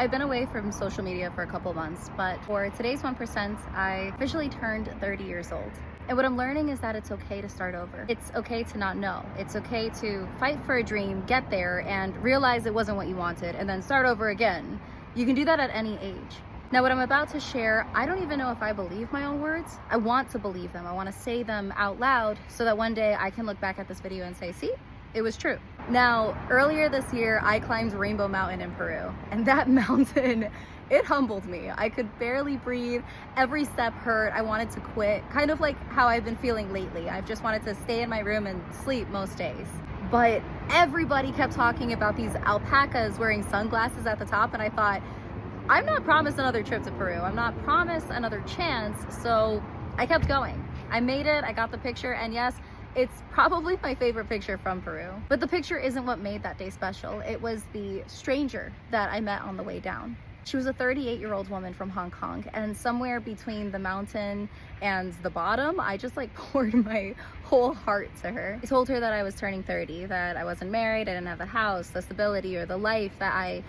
I've been away from social media for a couple months, but for today's 1%, I officially turned 30 years old. And what I'm learning is that it's okay to start over. It's okay to not know. It's okay to fight for a dream, get there, and realize it wasn't what you wanted, and then start over again. You can do that at any age. Now, what I'm about to share, I don't even know if I believe my own words. I want to believe them. I want to say them out loud so that one day I can look back at this video and say, see, it was true. Now, earlier this year, I climbed Rainbow Mountain in Peru, and that mountain, it humbled me. I could barely breathe. Every step hurt. I wanted to quit, kind of like how I've been feeling lately. I've just wanted to stay in my room and sleep most days. But everybody kept talking about these alpacas wearing sunglasses at the top, and I thought, I'm not promised another trip to Peru. I'm not promised another chance, so I kept going. I made it, I got the picture, and yes, it's probably my favorite picture from Peru. But the picture isn't what made that day special. It was the stranger that I met on the way down. She was a 38-year-old woman from Hong Kong, and somewhere between the mountain and the bottom, I just poured my whole heart to her. I told her that I was turning 30, that I wasn't married, I didn't have the house, the stability, or the life that I,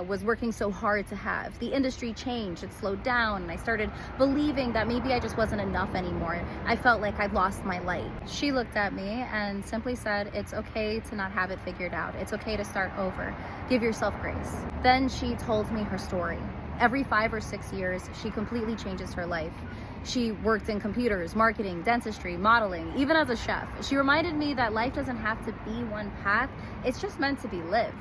was working so hard to have. The industry changed, it slowed down, and I started believing that maybe I just wasn't enough anymore. I felt like I'd lost my light. She looked at me and simply said, it's okay to not have it figured out. It's okay to start over. Give yourself grace. Then she told me her story. Every 5 or 6 years, she completely changes her life. She worked in computers, marketing, dentistry, modeling, even as a chef. She reminded me that life doesn't have to be one path, it's just meant to be lived.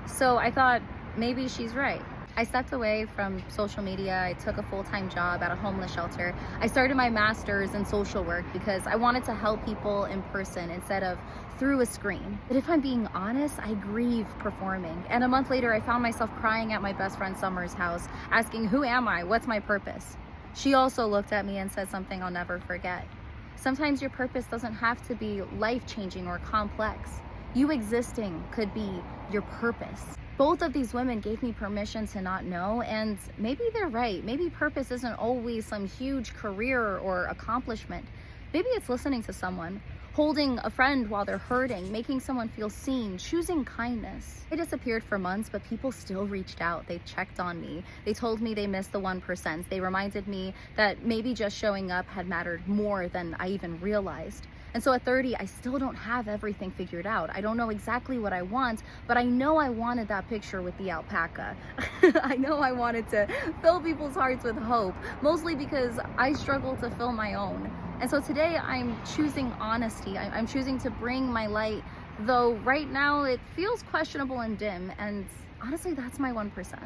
So I thought, maybe she's right. I stepped away from social media. I took a full-time job at a homeless shelter. I started my master's in social work because I wanted to help people in person instead of through a screen. But if I'm being honest, I grieve performing. And a month later, I found myself crying at my best friend Summer's house, asking, who am I? What's my purpose? She also looked at me and said something I'll never forget. Sometimes your purpose doesn't have to be life-changing or complex. You existing could be your purpose. Both of these women gave me permission to not know, and maybe they're right. Maybe purpose isn't always some huge career or accomplishment. Maybe it's listening to someone, holding a friend while they're hurting, making someone feel seen, choosing kindness. I disappeared for months, but people still reached out. They checked on me. They told me they missed the 1%. They reminded me that maybe just showing up had mattered more than I even realized. And so at 30, I still don't have everything figured out. I don't know exactly what I want, but I know I wanted that picture with the alpaca. I know I wanted to fill people's hearts with hope, mostly because I struggle to fill my own. And so today I'm choosing honesty. I'm choosing to bring my light, though right now it feels questionable and dim. And honestly, that's my 1%.